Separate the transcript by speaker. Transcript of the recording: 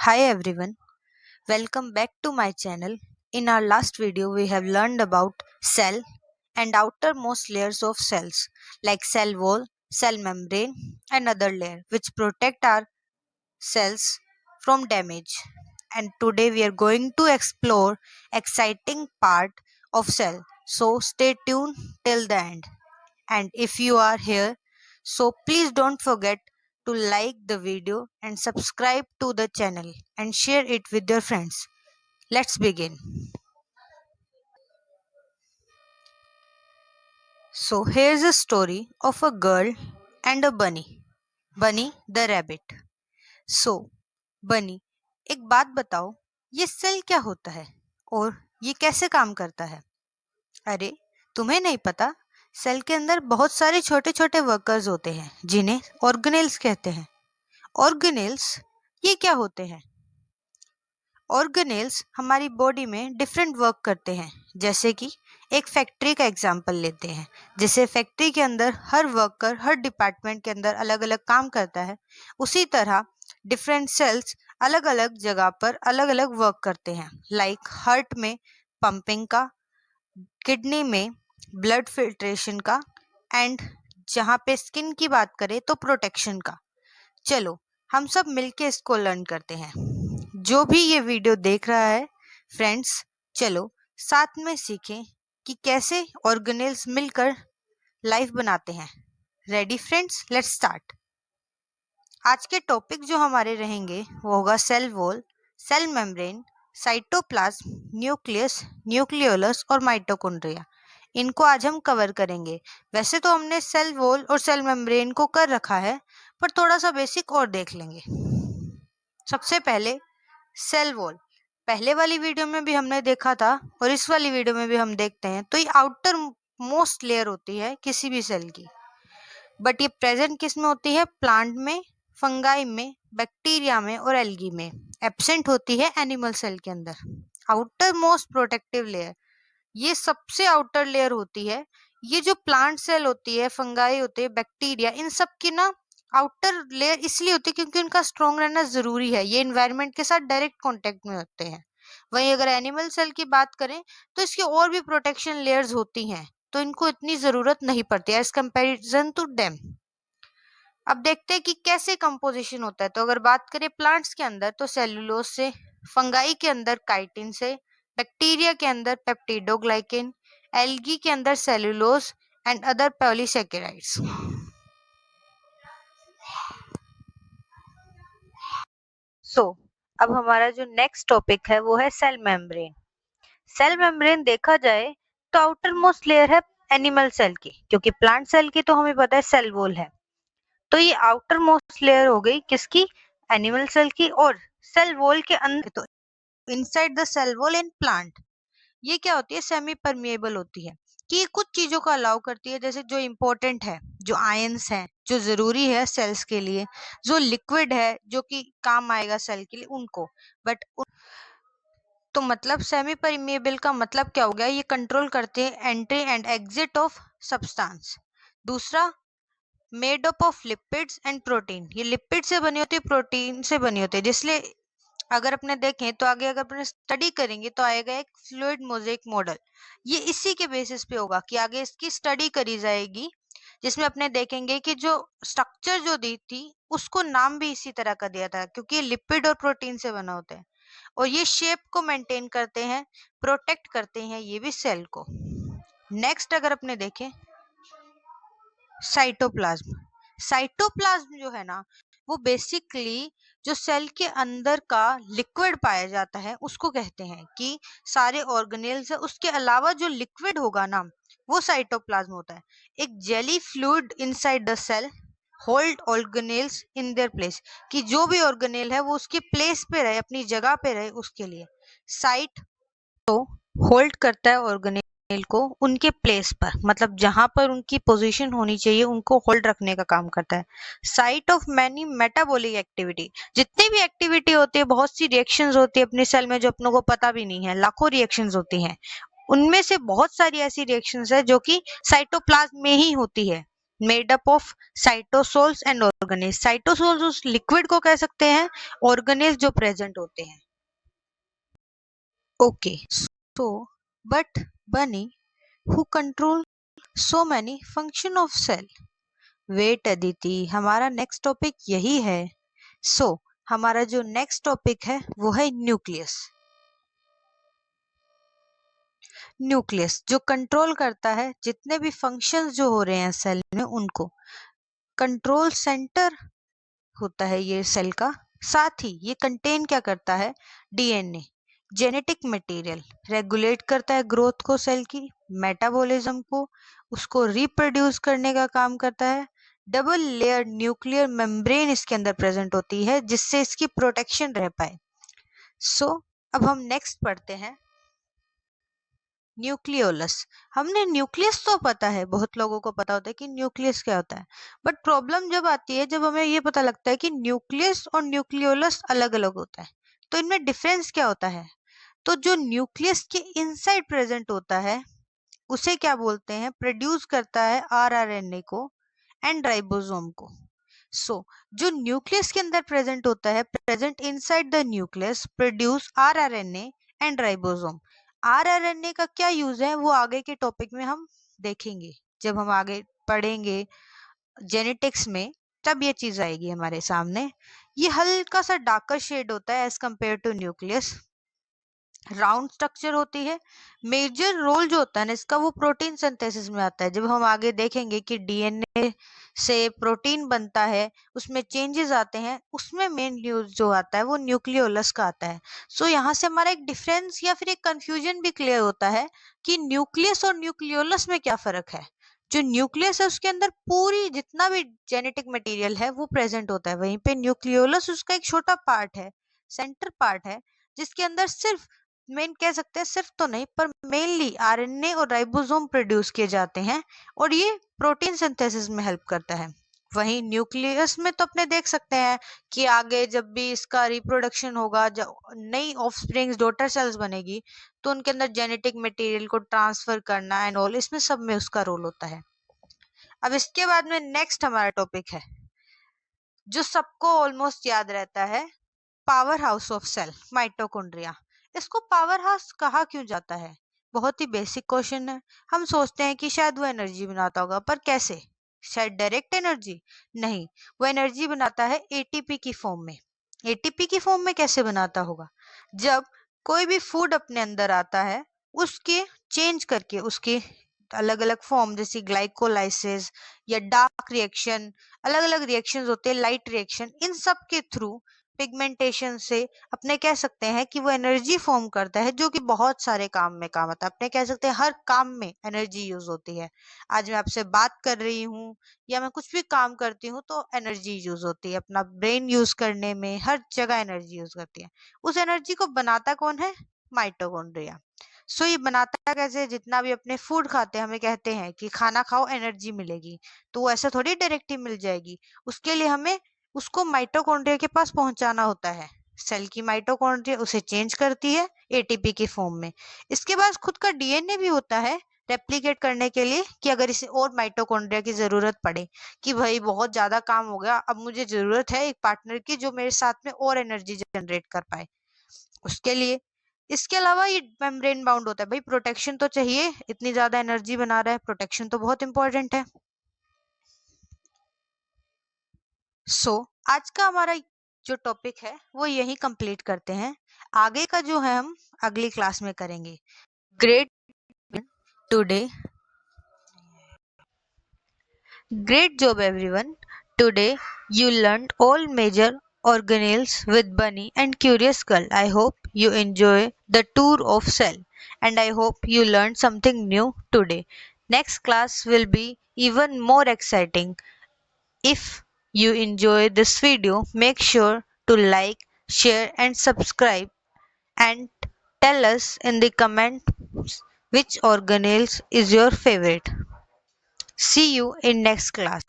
Speaker 1: Hi everyone, welcome back to my channel. In our last video, we have learned about cell and outermost layers of cells like cell wall, cell membrane, and other layer which protect our cells from damage. And today we are going to explore exciting part of cell. So stay tuned till the end. And if you are here, so please don't forget to like the video and subscribe to the channel and share it with your friends. Let's begin. So here's a story of a girl and a bunny. Bunny the rabbit. So बनी, एक बात बताओ, ये cell क्या होता है और ये कैसे काम करता है? अरे, तुम्हें नहीं पता? सेल के अंदर बहुत सारे छोटे छोटे वर्कर्स होते हैं जिन्हें ऑर्गेनेल्स कहते हैं। ऑर्गेनेल्स ये क्या होते हैं? ऑर्गेनेल्स हमारी बॉडी में डिफरेंट वर्क करते हैं। जैसे कि एक फैक्ट्री का एग्जांपल लेते हैं। जैसे फैक्ट्री के अंदर हर वर्कर हर डिपार्टमेंट के अंदर अलग अलग काम करता है, उसी तरह डिफरेंट सेल्स अलग अलग जगह पर अलग अलग वर्क करते हैं। लाइक हार्ट में पंपिंग का, किडनी में ब्लड फिल्ट्रेशन का, एंड जहाँ पे स्किन की बात करें तो प्रोटेक्शन का। चलो हम सब मिलके इसको लर्न करते हैं। जो भी ये वीडियो देख रहा है फ्रेंड्स, चलो साथ में सीखें कि कैसे ऑर्गेनेल्स मिलकर लाइफ बनाते हैं। Ready friends, let's start. आज के टॉपिक जो हमारे रहेंगे वो होगा cell wall, cell membrane, cytoplasm, nucleus, nucleolus और माइटोकॉन्ड्रिया। इनको आज हम कवर करेंगे। वैसे तो हमने सेल वॉल और सेल मेम्ब्रेन को कर रखा है, पर थोड़ा सा बेसिक और देख लेंगे। सबसे पहले सेल वॉल। पहले वाली वीडियो में भी हमने देखा था और इस वाली वीडियो में भी हम देखते हैं, तो ये आउटर मोस्ट लेयर होती है किसी भी सेल की। बट ये प्रेजेंट किस में होती है? प्लांट में, फंगाई में, बैक्टीरिया में और एल्गी में। एब्सेंट होती है एनिमल सेल के अंदर। आउटर मोस्ट प्रोटेक्टिव लेयर, ये सबसे आउटर लेयर होती है। ये जो प्लांट सेल होती है, फंगाई होते हैं, बैक्टीरिया, इन सब की ना आउटर लेयर इसलिए होती है क्योंकि उनका स्ट्रॉन्ग रहना जरूरी है। ये एनवायरनमेंट के साथ डायरेक्ट कांटेक्ट में होते हैं। वहीं अगर एनिमल सेल की बात करें तो इसकी और भी प्रोटेक्शन लेयर्स होती हैं, तो इनको इतनी जरूरत नहीं पड़ती है एज कंपैरिजन टू देम। अब देखते हैं कि कैसे कंपोजिशन होता है। तो अगर बात करें प्लांट्स के अंदर तो सेलुलोज से, फंगाई के अंदर काइटिन से, बैक्टीरिया के अंदर पेप्टिडोग्लाइकेन, एल्गी के अंदर सेलुलोज एंड अदर पॉलीसेकेराइड्स। अब हमारा जो नेक्स्ट टॉपिक है वो है सेल मेम्ब्रेन। सेल मेम्ब्रेन देखा जाए तो आउटर मोस्ट लेयर है एनिमल सेल की, क्योंकि प्लांट सेल की तो हमें पता है सेल वॉल है। तो ये आउटर मोस्ट लेयर हो गई किसकी? एनिमल सेल की। और सेल वॉल के अंदर तो inside the cell wall in plant, ये क्या होती है? सेमी परमिएबल होती है, कि ये कुछ चीजों को अलाउ करती है, जैसे जो इम्पोर्टेंट है, जो आयंस है, जो जरूरी है सेल्स के लिए, जो लिक्विड है जो कि काम आएगा सेल के लिए, उनको। बट तो मतलब सेमी परमिएबल का मतलब क्या हो गया? ये कंट्रोल करते हैं entry and exit of substance. दूसरा, made up of lipids and protein, ये लिपिड से बनी होती है, प्रोटीन से बनी होती है। जिसलिए अगर अपने देखें तो आगे अगर अपने स्टडी करेंगे तो आएगा एक फ्लूइड मोज़ेक मॉडल। ये इसी के बेसिस पे होगा कि आगे इसकी स्टडी करी जाएगी, जिसमें अपने देखेंगे कि जो स्ट्रक्चर जो दी थी उसको नाम भी इसी तरह का दिया था, क्योंकि ये लिपिड और प्रोटीन से बना होता है और ये शेप को मेंटेन करते हैं, प्रोटेक्ट करते हैं ये भी सेल को। नेक्स्ट अगर अपने देखें साइटोप्लाज्म। साइटोप्लाज्म जो है ना, वो बेसिकली जो सेल के अंदर का लिक्विड पाया जाता है उसको कहते हैं कि सारे ऑर्गेनेल्स है, उसके अलावा जो लिक्विड होगा ना वो साइटोप्लाज्म होता है। एक jelly fluid inside the cell hold organelles in their place, कि जो भी ऑर्गेनेल है वो उसकी प्लेस पे रहे, अपनी जगह पे रहे, उसके लिए साइट तो होल्ड करता है ऑर्गेनेल को उनके प्लेस पर, मतलब जहां पर उनकी पोजीशन होनी चाहिए उनको होल्ड रखने का काम करता है। Site of many metabolic activity, जितनी भी एक्टिविटी होती है, बहुत सी रिएक्शंस होती है अपने सेल में जो अपनों को पता भी नहीं है, लाखों रिएक्शंस होती हैं। उनमें से बहुत सारी ऐसी रिएक्शंस है जो कि साइटोप्लाज्म में ही होती है, made up of cytosols and organelles, cytosols उस लिक्विड को कह सकते हैं, ऑर्गेनेल्स जो प्रेजेंट होते हैं। ओके, सो बट बनी who control so many function of cell. Wait Aditi, हमारा नेक्स्ट टॉपिक यही है। हमारा जो नेक्स्ट टॉपिक है वो है न्यूक्लियस। न्यूक्लियस जो कंट्रोल करता है जितने भी फंक्शंस जो हो रहे हैं सेल में उनको। कंट्रोल सेंटर होता है ये सेल का। साथ ही ये कंटेन क्या करता है, डीएनए, जेनेटिक मटेरियल, रेगुलेट करता है ग्रोथ को सेल की, मेटाबॉलिज्म को, उसको रिप्रोड्यूस करने का काम करता है। डबल लेयर न्यूक्लियर मेम्ब्रेन इसके अंदर प्रेजेंट होती है जिससे इसकी प्रोटेक्शन रह पाए। अब हम नेक्स्ट पढ़ते हैं न्यूक्लियोलस। हमने न्यूक्लियस तो पता है, बहुत लोगों को पता होता है कि न्यूक्लियस क्या होता है, बट प्रॉब्लम जब आती है जब हमें ये पता लगता है कि न्यूक्लियस और न्यूक्लियोलस अलग अलग होता है। तो इनमें डिफरेंस क्या होता है? तो जो न्यूक्लियस के इनसाइड प्रेजेंट होता है उसे क्या बोलते हैं, प्रोड्यूस करता है आरआरएनए को एंड राइबोसोम को। जो न्यूक्लियस के अंदर प्रेजेंट होता है, present inside the nucleus, produce rRNA and ribosome. RRNA का क्या यूज है वो आगे के टॉपिक में हम देखेंगे, जब हम आगे पढ़ेंगे जेनेटिक्स में तब ये चीज आएगी हमारे सामने। ये हल्का सा डार्कर शेड होता है as compare to nucleus, round structure होती है। मेजर रोल जो होता है ना इसका वो प्रोटीन सिंथेसिस में आता है। जब हम आगे देखेंगे कि डीएनए से प्रोटीन बनता है, उसमें चेंजेस आते हैं, उसमें मेन न्यूज जो आता है वो न्यूक्लियोलस का आता है। यहाँ से हमारा एक डिफरेंस या फिर एक कंफ्यूजन भी क्लियर होता है कि न्यूक्लियस और न्यूक्लियोलस में क्या फर्क है। जो न्यूक्लियस है उसके अंदर पूरी जितना भी जेनेटिक मटेरियल है वो प्रेजेंट होता है, वहीं पे न्यूक्लियोलस उसका एक छोटा पार्ट है, सेंटर पार्ट है, जिसके अंदर सिर्फ मेन कह सकते हैं, सिर्फ तो नहीं पर मेनली आरएनए और राइबोसोम प्रोड्यूस किए जाते हैं और ये प्रोटीन सिंथेसिस में हेल्प करता है। वहीं न्यूक्लियस में तो अपने देख सकते हैं कि आगे जब भी इसका रिप्रोडक्शन होगा, जब नई ऑफस्प्रिंग्स डॉटर सेल्स बनेगी तो उनके अंदर जेनेटिक मटेरियल को ट्रांसफर करना एंड ऑल, इसमें सब में उसका रोल होता है। अब इसके बाद में नेक्स्ट हमारा टॉपिक है जो सबको ऑलमोस्ट याद रहता है, power house of cell, mitochondria. इसको पावर हाउस कहा क्यों जाता है? बहुत ही बेसिक क्वेश्चन है। हम सोचते हैं कि शायद वो एनर्जी बनाता होगा, पर कैसे? शायद डायरेक्ट एनर्जी नहीं, वो एनर्जी बनाता है एटीपी की फॉर्म में। एटीपी की फॉर्म में कैसे बनाता होगा? जब कोई भी फूड अपने अंदर आता है उसके चेंज करके उसके अलग अलग फॉर्म, जैसे ग्लाइकोलाइसिस या डार्क रिएक्शन, अलग अलग रिएक्शंस होते हैं, लाइट रिएक्शन, इन सब के थ्रू पिगमेंटेशन से अपने कह सकते हैं कि वो एनर्जी फॉर्म करता है जो कि बहुत सारे काम में काम आता है। अपने कह सकते हैं हर काम में एनर्जी यूज होती है। आज मैं आपसे बात कर रही हूँ या मैं कुछ भी काम करती हूँ तो एनर्जी यूज होती है, अपना ब्रेन यूज करने में हर जगह एनर्जी यूज करती है। उस एनर्जी को बनाता कौन है? माइटोकॉन्ड्रिया। ये बनाता कैसे? जितना भी अपने फूड खाते हैं हमें कहते हैं कि खाना खाओ एनर्जी मिलेगी, तो वो ऐसा थोड़ी डायरेक्ट ही मिल जाएगी। उसके लिए हमें उसको माइटोकॉन्ड्रिया के पास पहुंचाना होता है। सेल की माइटोकॉन्ड्रिया उसे चेंज करती है एटीपी की फॉर्म में। इसके बाद खुद का डीएनए भी होता है रेप्लिकेट करने के लिए, कि अगर इसे और माइटोकॉन्ड्रिया की जरूरत पड़े कि भाई बहुत ज्यादा काम हो गया, अब मुझे जरूरत है एक पार्टनर की जो मेरे साथ में और एनर्जी जनरेट कर पाए, उसके लिए। इसके अलावा ये मेम्ब्रेन बाउंड होता है, भाई प्रोटेक्शन तो चाहिए, इतनी ज्यादा एनर्जी बना रहा है, प्रोटेक्शन तो बहुत इंपॉर्टेंट है। आज का हमारा जो टॉपिक है वो यही कंप्लीट करते हैं। आगे का जो है हम अगली क्लास में करेंगे। Great today Great job everyone. Today you learned all major organelles with Bunny and Curious Girl. I hope you enjoy the tour of cell and I hope you learned something new today. Next class will be even more exciting. If you enjoy this video, make sure to like, share and subscribe and tell us in the comments which organelles is your favorite. See you in next class.